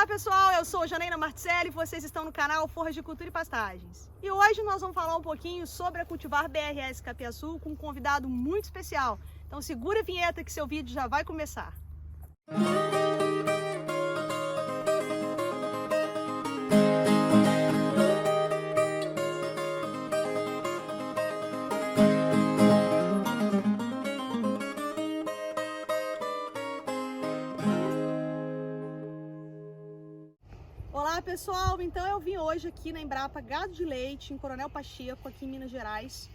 pessoal, eu sou Janaína Marticelli e vocês estão no canal Forras de Cultura e Pastagens. E hoje nós vamos falar um pouquinho sobre a Cultivar BRS Capiaçu com um convidado muito especial. Então segura a vinheta que seu vídeo já vai começar. Olá pessoal, então eu vim hoje aqui na Embrapa Gado de Leite, em Coronel Pacheco, aqui em Minas Gerais,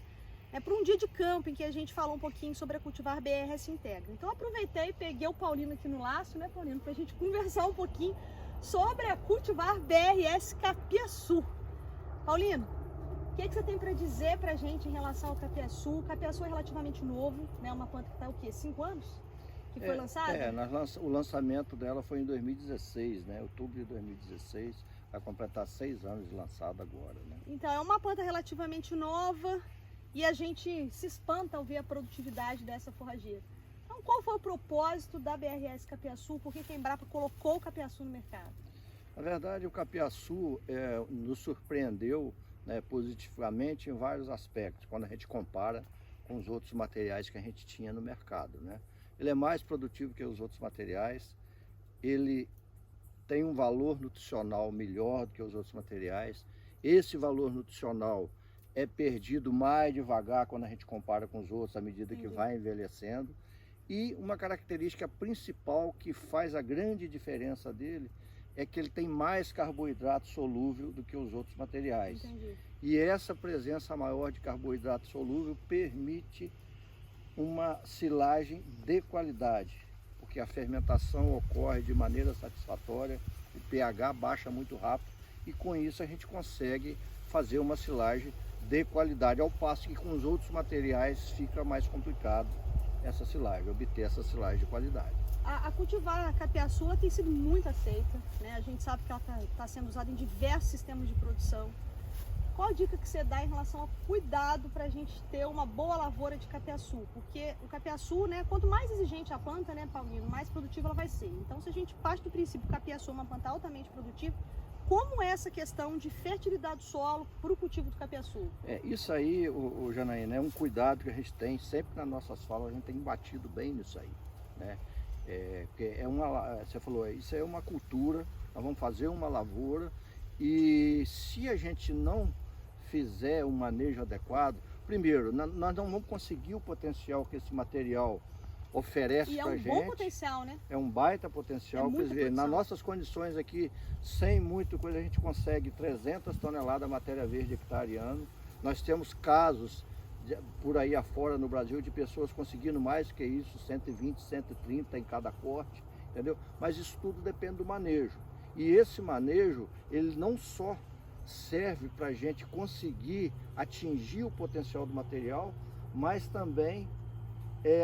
para um dia de campo em que a gente falou um pouquinho sobre a Cultivar BRS Integra. Então aproveitei e peguei o Paulino aqui no laço, né Paulino, para a gente conversar um pouquinho sobre a Cultivar BRS Capiaçu. Paulino, o que você tem para dizer para a gente em relação ao Capiaçu? O Capiaçu é relativamente novo, né? Uma planta que está o quê? 5 anos? Que foi lançada? O lançamento dela foi em 2016, né? Outubro de 2016, vai completar 6 anos de lançada agora, né? Então é uma planta relativamente nova e a gente se espanta ao ver a produtividade dessa forrageira. Então qual foi o propósito da BRS Capiaçu? Por que a Embrapa colocou o Capiaçu no mercado? Na verdade, o Capiaçu nos surpreendeu, né, positivamente em vários aspectos, quando a gente compara com os outros materiais que a gente tinha no mercado, né? Ele é mais produtivo que os outros materiais, ele tem um valor nutricional melhor do que os outros materiais. Esse valor nutricional é perdido mais devagar quando a gente compara com os outros, à medida que vai envelhecendo. E uma característica principal que faz a grande diferença dele é que ele tem mais carboidrato solúvel do que os outros materiais. Entendi. E essa presença maior de carboidrato solúvel permite uma silagem de qualidade, porque a fermentação ocorre de maneira satisfatória, o pH baixa muito rápido e com isso a gente consegue fazer uma silagem de qualidade, ao passo que com os outros materiais fica mais complicado essa silagem, obter essa silagem de qualidade. A Cultivar Capiaçu tem sido muito aceita, né? A gente sabe que ela está sendo usada em diversos sistemas de produção. Qual a dica que você dá em relação ao cuidado para a gente ter uma boa lavoura de capiaçu? Porque o capiaçu, né, quanto mais exigente a planta, né, Paulino, mais produtiva ela vai ser. Então, se a gente parte do princípio que o capiaçu é uma planta altamente produtiva, como é essa questão de fertilidade do solo para o cultivo do capiaçu? Isso aí, o Janaína, é um cuidado que a gente tem, sempre nas nossas falas, a gente tem batido bem nisso aí, né? Porque você falou, isso é uma cultura, nós vamos fazer uma lavoura e se a gente não fizer um manejo adequado, primeiro, nós não vamos conseguir o potencial que esse material oferece para a gente. E é um bom potencial, né? É um baita potencial. Quer dizer, nas nossas condições aqui, sem muita coisa, a gente consegue 300 toneladas de matéria verde hectare ano. Nós temos casos por aí afora no Brasil de pessoas conseguindo mais que isso, 120, 130 em cada corte, entendeu? Mas isso tudo depende do manejo. E esse manejo, ele não só serve para a gente conseguir atingir o potencial do material, mas também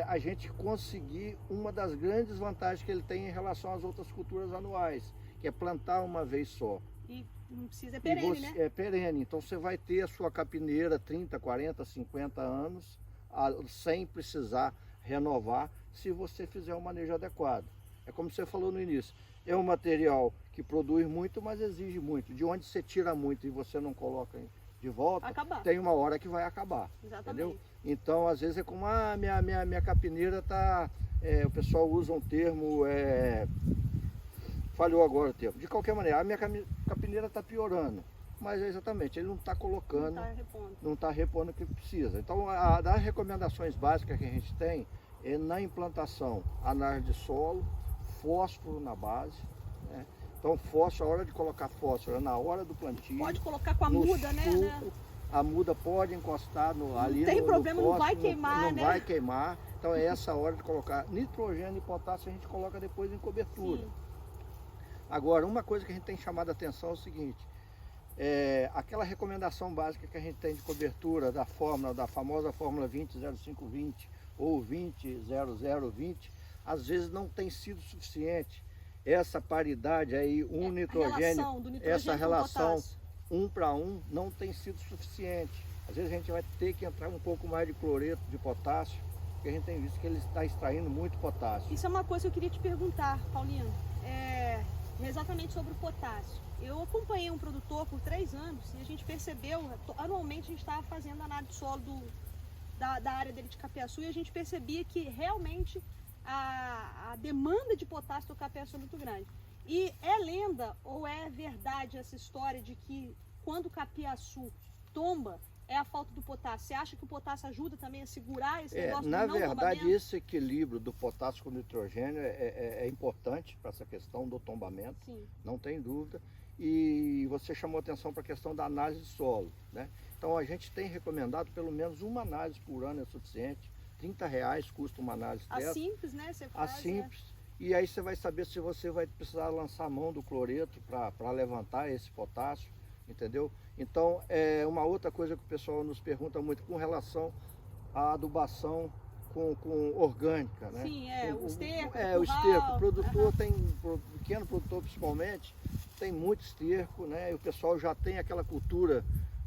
a gente conseguir uma das grandes vantagens que ele tem em relação às outras culturas anuais, que é plantar uma vez só. E não precisa, é perene, né? É perene, então você vai ter a sua capineira 30, 40, 50 anos, sem precisar renovar, se você fizer um manejo adequado. É como você falou no início, é um material que produz muito, mas exige muito. De onde você tira muito e você não coloca de volta, tem uma hora que vai acabar. Exatamente. Entendeu? Então, às vezes é como, minha capineira está... o pessoal usa um termo... falhou agora o termo. De qualquer maneira, a minha capineira está piorando. Mas exatamente, ele não está colocando, não está repondo o que precisa. Então, das recomendações básicas que a gente tem é na implantação, análise de solo, fósforo na base, né? Então fósforo, a hora de colocar fósforo é na hora do plantio. Pode colocar com a muda, né? A muda pode encostar ali. Não tem problema, não vai queimar, né? Não vai queimar. Então é essa hora de colocar nitrogênio e potássio, a gente coloca depois em cobertura. Sim. Agora, uma coisa que a gente tem chamado a atenção é o seguinte, aquela recomendação básica que a gente tem de cobertura da famosa fórmula 20-05-20 ou 20-00-20, às vezes não tem sido suficiente. Essa paridade aí, nitrogênio, essa relação 1 para 1 não tem sido suficiente. Às vezes a gente vai ter que entrar um pouco mais de cloreto de potássio, porque a gente tem visto que ele está extraindo muito potássio. Isso é uma coisa que eu queria te perguntar, Paulino. exatamente sobre o potássio. Eu acompanhei um produtor por 3 anos e a gente percebeu, anualmente a gente estava fazendo análise de solo da área dele de capiaçu e a gente percebia que realmente a demanda de potássio do capiaçu é muito grande. E é lenda ou é verdade essa história de que quando o capiaçu tomba, é a falta do potássio? Você acha que o potássio ajuda também a segurar esse negócio do não tombamento? Na verdade, esse equilíbrio do potássio com o nitrogênio é importante para essa questão do tombamento, sim, não tem dúvida. E você chamou atenção para a questão da análise de solo, né? Então a gente tem recomendado pelo menos uma análise por ano é suficiente. R$30 custa uma análise dessa. A simples, né? Você faz, a simples. E aí você vai saber se você vai precisar lançar a mão do cloreto para levantar esse potássio, entendeu? Então, é uma outra coisa que o pessoal nos pergunta muito com relação à adubação com orgânica, né? Sim, o esterco. O esterco. O produtor tem, pequeno produtor principalmente, tem muito esterco, né? E o pessoal já tem aquela cultura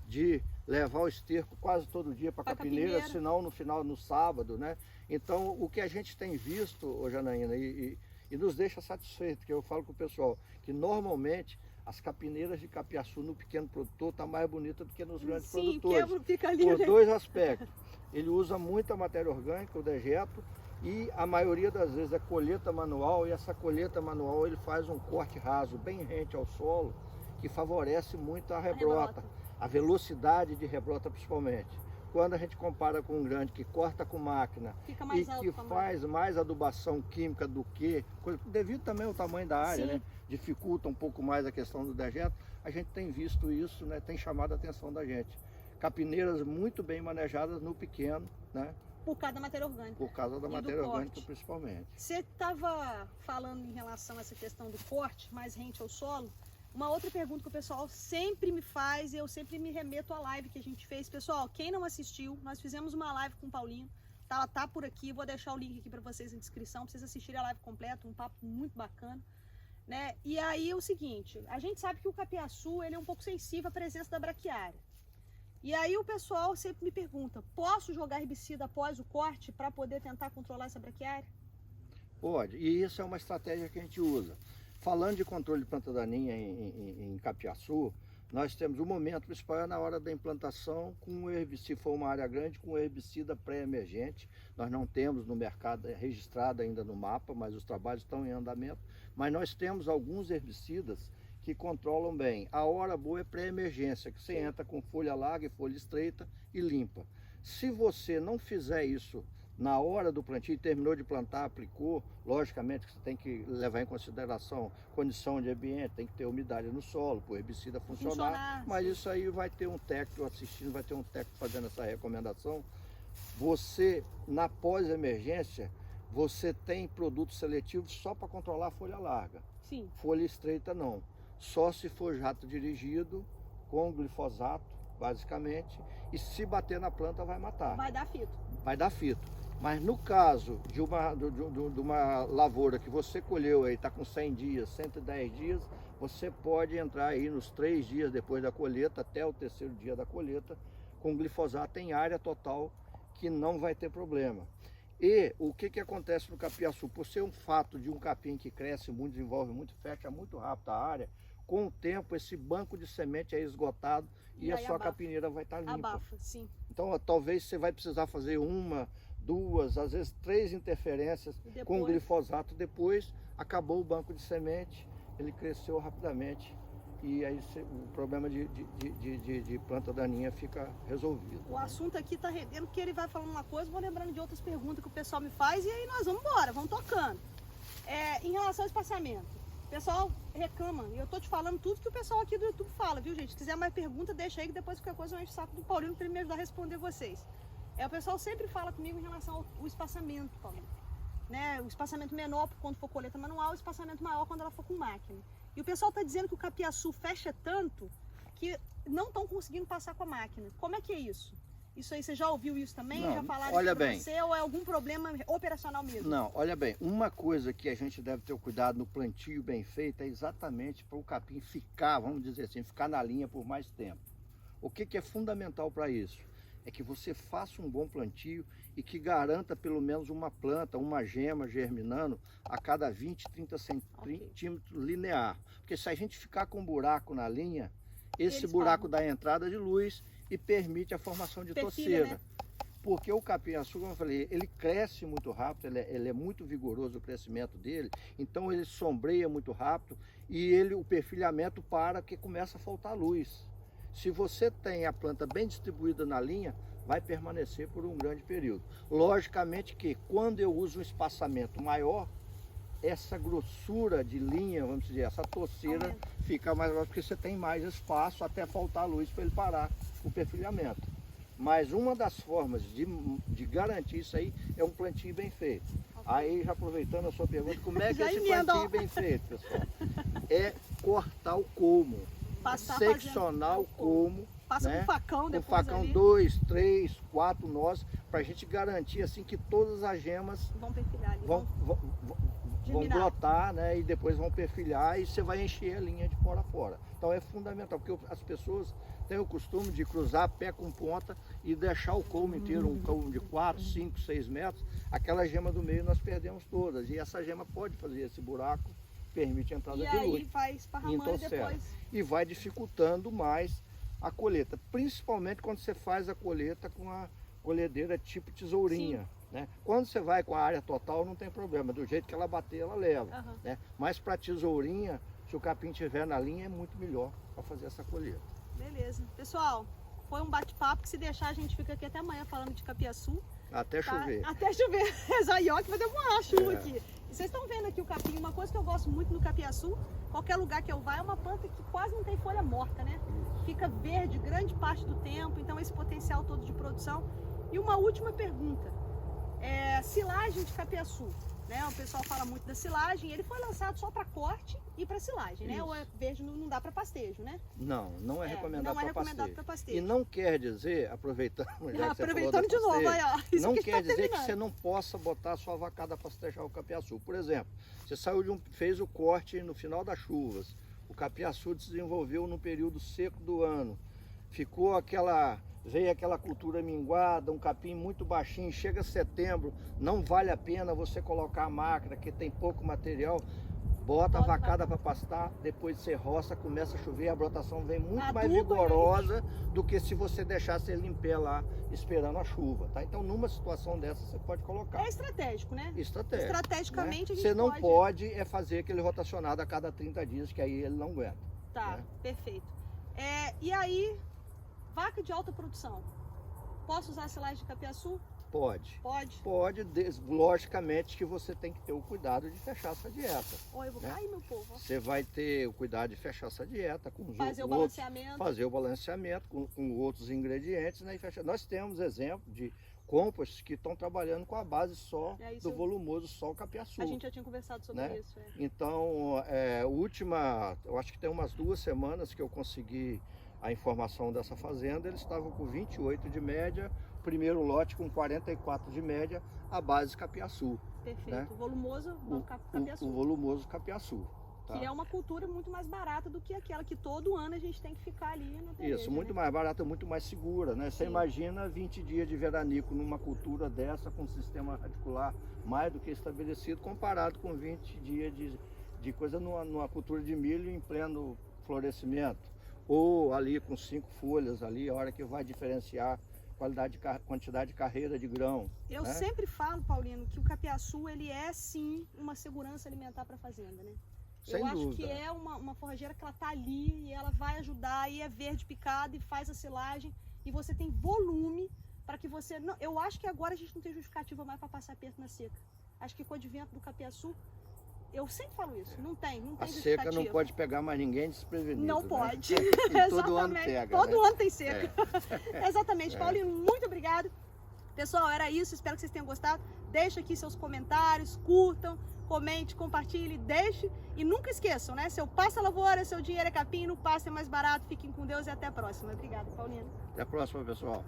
de levar o esterco quase todo dia para a capineira, senão no sábado, né? Então, o que a gente tem visto, Janaína, e nos deixa satisfeito, que eu falo com o pessoal, que normalmente as capineiras de capiaçu no pequeno produtor estão mais bonitas do que nos grandes produtores. Fica ali, por dois aspectos. Ele usa muita matéria orgânica, o dejeto, e a maioria das vezes é colheita manual, e essa colheita manual ele faz um corte raso bem rente ao solo, que favorece muito a rebrota, a velocidade de rebrota principalmente. Quando a gente compara com um grande que corta com máquina e que faz mais adubação química do que, devido também ao tamanho da área, né, dificulta um pouco mais a questão do dejeto, a gente tem visto isso, né, tem chamado a atenção da gente. Capineiras muito bem manejadas no pequeno, né? Por causa da matéria orgânica. Por causa da matéria orgânica, principalmente. Você estava falando em relação a essa questão do corte mais rente ao solo. Uma outra pergunta que o pessoal sempre me faz, e eu sempre me remeto à live que a gente fez. Pessoal, quem não assistiu, nós fizemos uma live com o Paulinho, ela tá por aqui, vou deixar o link aqui para vocês na descrição, para vocês assistirem a live completa, um papo muito bacana, né? E aí é o seguinte, a gente sabe que o capiaçu, ele é um pouco sensível à presença da braquiária. E aí o pessoal sempre me pergunta, posso jogar herbicida após o corte para poder tentar controlar essa braquiária? Pode, e isso é uma estratégia que a gente usa. Falando de controle de planta daninha em capiaçu, nós temos o momento principal na hora da implantação, com se for uma área grande, com herbicida pré-emergente. Nós não temos no mercado registrado ainda no mapa, mas os trabalhos estão em andamento. Mas nós temos alguns herbicidas que controlam bem. A hora boa é pré-emergência, que você entra com folha larga e folha estreita e limpa. Se você não fizer isso na hora do plantio, terminou de plantar, aplicou, logicamente que você tem que levar em consideração condição de ambiente, tem que ter umidade no solo, para o herbicida funcionar, mas isso aí vai ter um técnico assistindo, vai ter um técnico fazendo essa recomendação. Você, na pós-emergência, você tem produtos seletivos só para controlar a folha larga. Sim. Folha estreita não, só se for jato dirigido, com glifosato, basicamente, e se bater na planta vai matar. Vai dar fito. Vai dar fito. Mas no caso de uma lavoura que você colheu aí, está com 100 dias, 110 dias, você pode entrar aí nos 3 dias depois da colheita, até o 3º dia da colheita, com glifosato em área total, que não vai ter problema. E o que acontece no capiaçu? Por ser um fato de um capim que cresce muito, desenvolve muito, fecha muito rápido a área, com o tempo esse banco de semente é esgotado e a sua capineira vai estar limpa. Abafa, sim. Então talvez você vai precisar fazer 1, 2, às vezes 3 interferências com glifosato. Depois acabou o banco de semente, ele cresceu rapidamente e aí o problema de planta daninha fica resolvido. O assunto aqui está rendendo, porque ele vai falando uma coisa, vou lembrando de outras perguntas que o pessoal me faz e aí nós vamos embora, vamos tocando. Em relação ao espaçamento, o pessoal reclama, e eu tô te falando tudo que o pessoal aqui do YouTube fala, viu, gente? Se quiser mais pergunta, deixa aí que depois qualquer coisa eu encho o saco do Paulinho para ele me ajudar a responder vocês. O pessoal sempre fala comigo em relação ao espaçamento, Paulinho. Né? O espaçamento menor quando for colheita manual, o espaçamento maior quando ela for com máquina. E o pessoal está dizendo que o capiaçu fecha tanto que não estão conseguindo passar com a máquina. Como é que é isso? Isso aí, você já ouviu isso também? Não, já falaram olha isso pra bem. você ou é algum problema operacional mesmo? Não, olha bem, uma coisa que a gente deve ter cuidado no plantio bem feito é exatamente para o capim ficar, vamos dizer assim, ficar na linha por mais tempo. O que é fundamental para isso? é que você faça um bom plantio e que garanta pelo menos uma planta, uma gema germinando a cada 20, 30 centímetros linear. Porque se a gente ficar com um buraco na linha, esse buraco dá entrada de luz e permite a formação de toceira. Né? Porque o capim-açúcar, como eu falei, ele cresce muito rápido, ele é muito vigoroso o crescimento dele, então ele sombreia muito rápido e o perfilhamento para que começa a faltar luz. Se você tem a planta bem distribuída na linha, vai permanecer por um grande período. Logicamente que quando eu uso um espaçamento maior, essa grossura de linha, vamos dizer, essa toceira fica mais grossa, porque você tem mais espaço até faltar luz para ele parar o perfilhamento. Mas uma das formas de garantir isso aí é um plantio bem feito. Aí, já aproveitando a sua pergunta, como é que é esse plantio bem feito, pessoal? É cortar o colmo, seccionar o colmo, passa com facão depois. Com facão 2, 3, 4 nós, para a gente garantir assim que todas as gemas vão perfilhar ali, vão brotar, né? E depois vão perfilhar e você vai encher a linha de fora a fora. Então é fundamental, porque as pessoas têm o costume de cruzar pé com ponta e deixar o colmo inteiro, um colmo de 4, 5, 6 metros, aquela gema do meio nós perdemos todas. E essa gema pode fazer esse buraco, permite a entrada de luz. E aí vai esparramando depois. E vai dificultando mais a colheita, principalmente quando você faz a colheita com a colhedeira tipo tesourinha. Né? Quando você vai com a área total não tem problema, do jeito que ela bater ela leva. Né? Mas para tesourinha, se o capim estiver na linha é muito melhor para fazer essa colheita. Beleza. Pessoal, foi um bate-papo que se deixar a gente fica aqui até amanhã falando de capiaçu. Até chover. Até chover. Zaió que vai demorar a chuva aqui. E vocês estão vendo aqui o capim, uma coisa que eu gosto muito no capiaçu, qualquer lugar que eu vá, é uma planta que quase não tem folha morta, né? Fica verde grande parte do tempo, então esse potencial todo de produção. E uma última pergunta. Silagem de capiaçu, né? O pessoal fala muito da silagem, ele foi lançado só para corte e para silagem, né? Ou verde não dá para pastejo, né? Não é recomendado para pastejo. E não quer dizer, aproveitando de novo, aí, ó. Não quer dizer que você não possa botar a sua vacada para pastejar o capiaçu. Por exemplo, você fez o corte no final das chuvas, o capiaçu desenvolveu no período seco do ano, veio aquela cultura minguada, um capim muito baixinho, chega setembro, não vale a pena você colocar a máquina, que tem pouco material, bota a vacada para pastar, depois você roça, começa a chover, a brotação vem muito mais vigorosa do que se você deixasse ele em pé lá, esperando a chuva, tá? Então, numa situação dessa, você pode colocar. É estratégico, né? Estrategicamente, né? Você não pode fazer aquele rotacionado a cada 30 dias, que aí ele não aguenta. Tá, né? Perfeito. E aí, vaca de alta produção, posso usar silagem de capiaçu? Pode. Pode? Pode, logicamente que você tem que ter o cuidado de fechar essa dieta. Eu vou cair, meu povo. Você vai ter o cuidado de fechar essa dieta com os fazer o balanceamento com outros ingredientes, né? E fechar. Nós temos exemplo de compostos que estão trabalhando com a base só do volumoso só o capiaçu. A gente já tinha conversado sobre isso. Então, eu acho que tem umas 2 semanas que eu consegui a informação dessa fazenda, eles estavam com 28 de média, primeiro lote com 44 de média, a base capiaçu. Perfeito. Né? O volumoso capiaçu. O volumoso capiaçu. Tá? Que é uma cultura muito mais barata do que aquela que todo ano a gente tem que ficar ali na peleja. Isso, muito mais barata, muito mais segura, né? Você imagina 20 dias de veranico numa cultura dessa, com um sistema radicular mais do que estabelecido, comparado com 20 dias de coisa numa cultura de milho em pleno florescimento. Ou ali com 5 folhas ali, a hora que vai diferenciar quantidade de carreira de grão. Eu sempre falo, Paulino, que o capiaçu ele é sim uma segurança alimentar para a fazenda, né? Sem dúvida. Acho que é uma forrageira que ela tá ali e ela vai ajudar, e é verde picado e faz a silagem e você tem volume para que você... Não, eu acho que agora a gente não tem justificativa mais para passar perto na seca. Acho que com o advento do capiaçu, eu sempre falo isso, não tem a seca não pode pegar mais ninguém desprevenido. Não pode. Né? Todo ano pega. Todo ano tem seca. Exatamente. Paulino, muito obrigado. Pessoal, era isso. Espero que vocês tenham gostado. Deixa aqui seus comentários, curtam, comente, compartilhe, deixe. E nunca esqueçam, né? Seu pasto é lavoura, seu dinheiro é capim, no pasto é mais barato. Fiquem com Deus e até a próxima. Obrigada, Paulino. Até a próxima, pessoal.